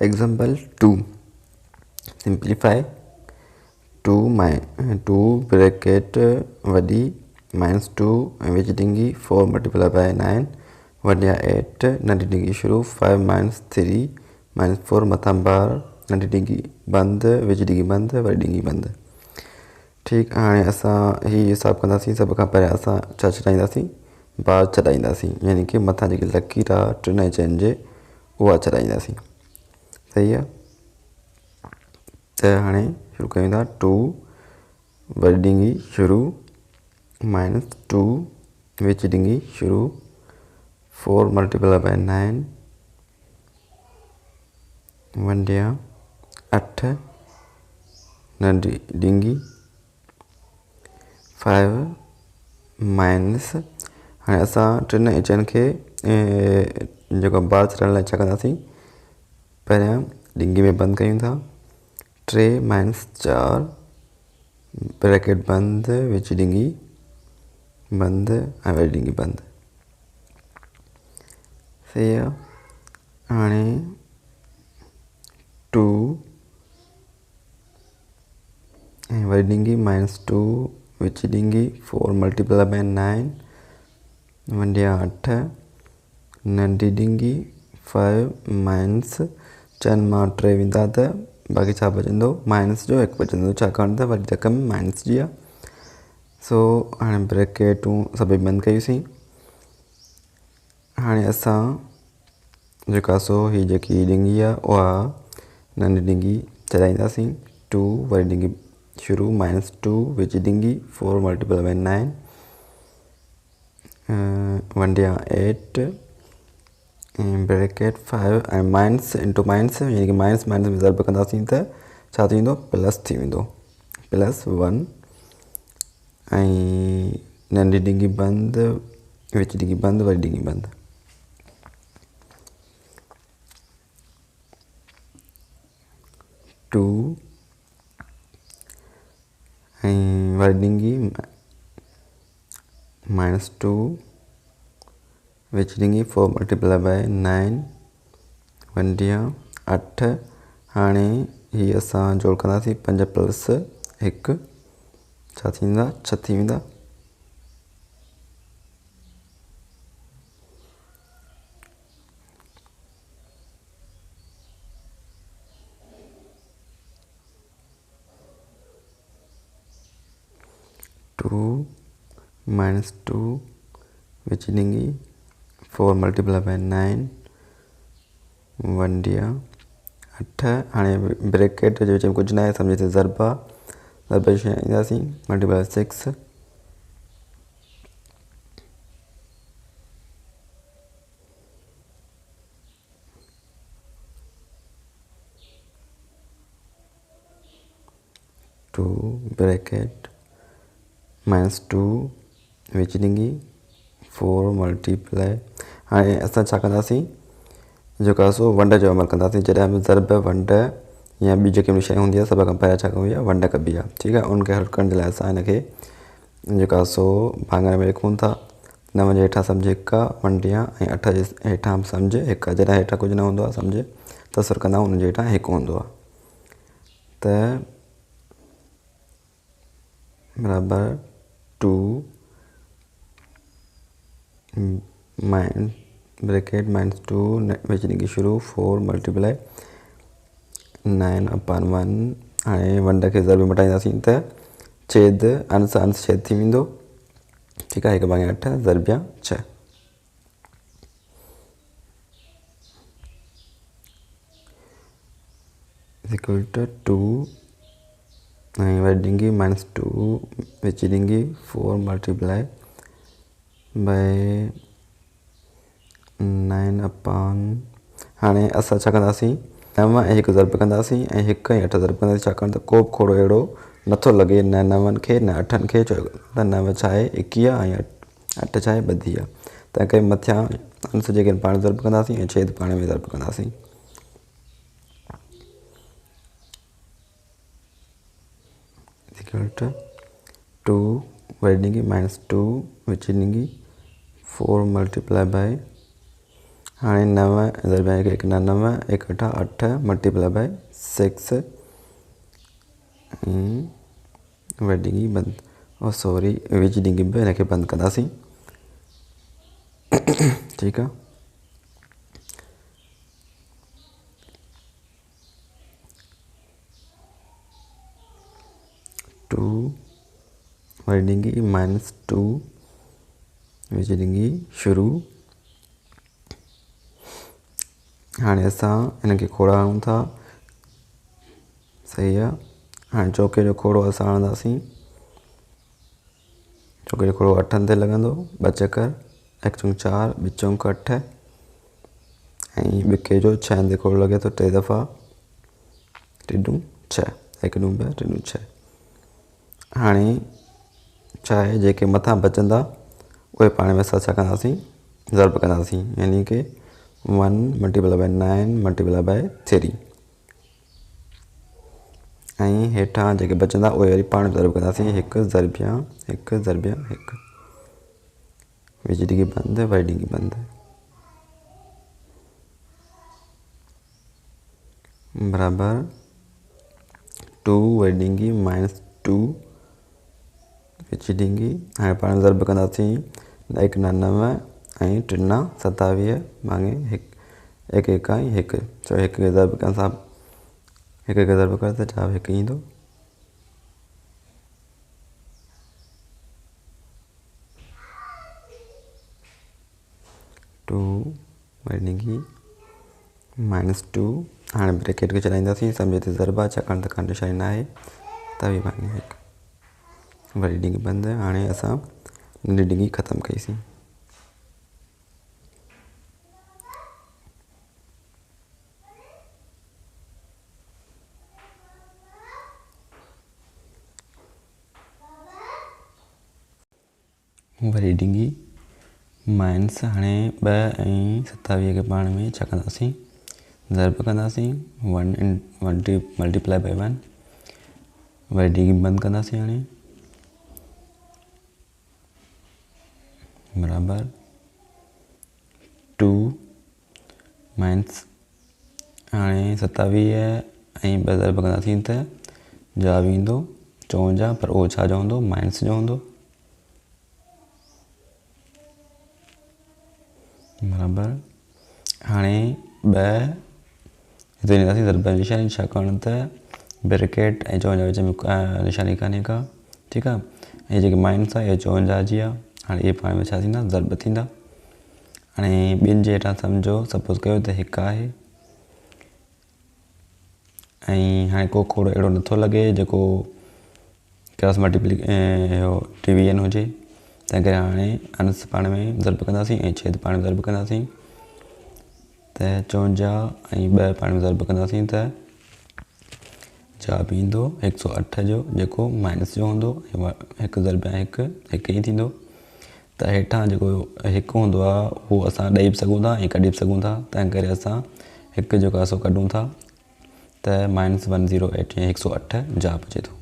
Example 2. Simplify 2 bracket वडी minus 2 विच देंगी 4 multiplied by 9 Wadia 8 90 degree शुरू 5 minus 3 minus 4 मथां बार 90 डिग्री बंद विच डिग्री बंद वडी डिग्री बंद। ठीक हाणे असां ही हिसाब कंदासीं। सभ खां पहिरियों असां छा छॾाईंदासीं बार छॾाईंदासीं यानी कि मथां जेकी लकीर आहे 3 ऐं 4 जे उहा छॾाईंदासीं। सही आहे। त हाणे शुरू कयूं था 2 वडी डिंगी शुरू minus 2 विच डिंगी शुरू 4 multiplied by 9 वंडिया 8 नंढी डिंगी 5 माइनस हाणे असां 3 ऐं 4 खे जेको बार छॾण लाइ छा कंदासीं पहिरियां डिंगी में बंदि कयूं था 3 माइनस 4 ब्रैकेट बंद विच डिंगी बंद ऐं वरी डिंगी बंद। सही आहे। हाणे 2 ऐं वरी डिंगी माइनस 2 विच डिंगी 4 multiplied by 9 वंडिया 8 नंढी डिंगी 5 माइनस 4 मां 3 वेंदा त बाक़ी छा बचंदो माइनस जो 1 बचंदो छाकाणि त वरी रक़म माइनस जी आहे। सो हाणे ब्रैकेटूं सभई बंदि कयूंसीं। हाणे असां जेका सो ही जेकी डिंगी आहे उहा नंढी डिंगी छॾाईंदासीं 2 वरी डिंगी शुरू minus 2 विच डिंगी 4 multiplied by 9 वंडिया 8 ब्रैकेट 5 ऐं माइनस इंटू माइनस यानी कि माइनस माइनस में ज़रब कंदासीं त छा थी वेंदो प्लस थी वेंदो +1 ऐं नंढी डिंगी बंद विच डिंगी बंद वरी डिंगी बंद। टू ऐं वरी डिंगी -2 विच डिंगी 4 multiplied by 9 वंडिया 8 हाणे ही असां जोड़ कंदासीं 5 + 1 छा थींदा 6 थी वेंदा। -2 विच डिंगी 4 multiplied by 9 वंडिया 8 हाणे ब्रैकेट जे विच में कुझु न आहे सम्झे त ज़रब आहे ज़रब जी ईंदासीं multiplied by 6 2 ब्रैकेट -2 विच डिंगी 4 multiplied हाणे असां छा कंदासीं जेका सो वंड जो अमल कंदासीं। जॾहिं बि ज़रब वंड या ॿी जेकी बि शइ हूंदी आहे सभ खां पहिरियों छा कबी आहे वंड कबी आहे। ठीकु आहे। उनखे हल करण जे लाइ असां हिनखे जेका सो भाङण में लिखूं था 9 जे हेठां सम्झि 1 आहे वंडिया ऐं 8 जे हेठां सम्झि 1 आहे। जॾहिं हेठां कुझु न हूंदो आहे सम्झि तसर कंदा आहियूं उनजे हेठां 1 हूंदो आहे त बराबरि 2 ब्रैकेट -2 विच डिंगी शुरू 4 multiplied 9/1 हाणे वंड खे ज़रब मटाईंदासीं त छेद अंश अंश छेद थी वेंदो। ठीकु आहे। 1/8 ज़रबिया 6 = 2 ऐं वरी डिंगी -2 विच डिंगी 4 multiplied by 9/। हाणे असां छा कंदासीं 9 ऐं 1 ज़रब कंदासीं ऐं 1 ऐं 8 ज़रब कंदासीं छाकाणि त को बि खोड़ो अहिड़ो नथो लॻे न 9 खे न 8 खे छो त 9 छा आहे 21 ऐं 8 छा आहे 32 आहे। तंहिं करे मथियां अंश जेके पाण ज़रब कंदासीं ऐं छेद पाण में ज़रब कंदासीं। = 2 वरी डिंगी -2 विच डिंगी 4 multiplied by हाँ 9 दरमिया 1 9 1 8 8 मल्टीप्लाई बाय 6 वैडिंगी बंद और सॉरी विच डिंगी पे इनके बंद कंदासीं। ठीक है। टू वैडिंगी -2 विच डिंगी शुरू। हाँ असां इनके खोड़ा हणूं था। सही है। हाँ चौके जो खोड़ो असां हणंदासीं। चौके जो खोड़ो 8 ते लॻंदो। 2 चकर 1 चौक 4 2 चौक 8 ऐं ॿिके जो 6 ते खोड़ो लॻे थो 3 दफ़ा 3 दूं 6 1 दूं 2 3 दूं 6। हाणे छा आहे जेके मथां बचंदा उहे पाण में असां छा कंदासीं ज़र्ब कंदासीं यानी कि 1 मल्टीप्लाई बाय 9 मल्टीप्लाई बाय 3 ऐं हेठां जेके बचंदा उहे वरी पाण ज़र्ब कंदासीं 1 ज़र्बिया 1 ज़र्बिया 1 विच डिंगी बंद वरी डिंगी बंद बराबर 2 वरी डिंगी -2 विच डिंगी। हाणे पाण ज़र्ब कंदासीं 1 9 ऐं 3 27 मांगे 1 1 1 1 चो 1 खे ज़र्ब करण सां 1 खे ज़र्ब कर त जवाब 1 ईंदो। टू वरी डिंगी -2 हाणे ब्रैकेट खे चलाईंदासीं सम्झो त ज़र्ब आहे छाकाणि त का निशानी न आहे त बि मांगे 1 वरी डिंगी बंद। हाणे असां नंढी डिंगी ख़तमु कईसीं। वरी डिंगी माइनस हाणे 2 ऐं 27 खे पाण में छा कंदासीं ज़र्ब कंदासीं 1 मल्टीप्लाई बाय 1 वरी डिंगी बंदि कंदासीं हाणे बराबर 2 माइनस हाणे 27 ऐं 2 ज़र्ब कंदासीं त जवाब ईंदो 54 पर उहो छा जो हूंदो माइनस जो हूंदो बराबर। हाणे 2 हिते ॾींदासीं ज़र्ब जी निशानी छाकाणि त ब्रैकेट ऐं 54 विच में निशानी कान्हे का। ठीकु आहे। ऐं जेकी माइनस आहे इहा 54 जी आहे। हाणे इहे पाण में छा थींदा ज़र्ब थींदा। हाणे ॿिनि जे हेठां सम्झो सपोज़ कयो त 1 आहे ऐं हाणे को खोड़ो अहिड़ो नथो लॻे जेको क्रॉस डिवीजन हुजे तंहिं करे हाणे अंश पाण में ज़र्ब कंदासीं ऐं छेद पाण में ज़र्ब कंदासीं त 54 ऐं 2 पाण में ज़र्ब कंदासीं त जवाब ईंदो 108 जो जेको माइनस जो हूंदो 1 ज़र्बिया 1 1 ई थींदो। त हेठां जेको 1 हूंदो आहे उहो असां ॾेई बि सघूं था ऐं कढी बि सघूं था तंहिं करे असां 1 जेको आहे सो कढूं था त -108 या 108 जवाब अचे थो।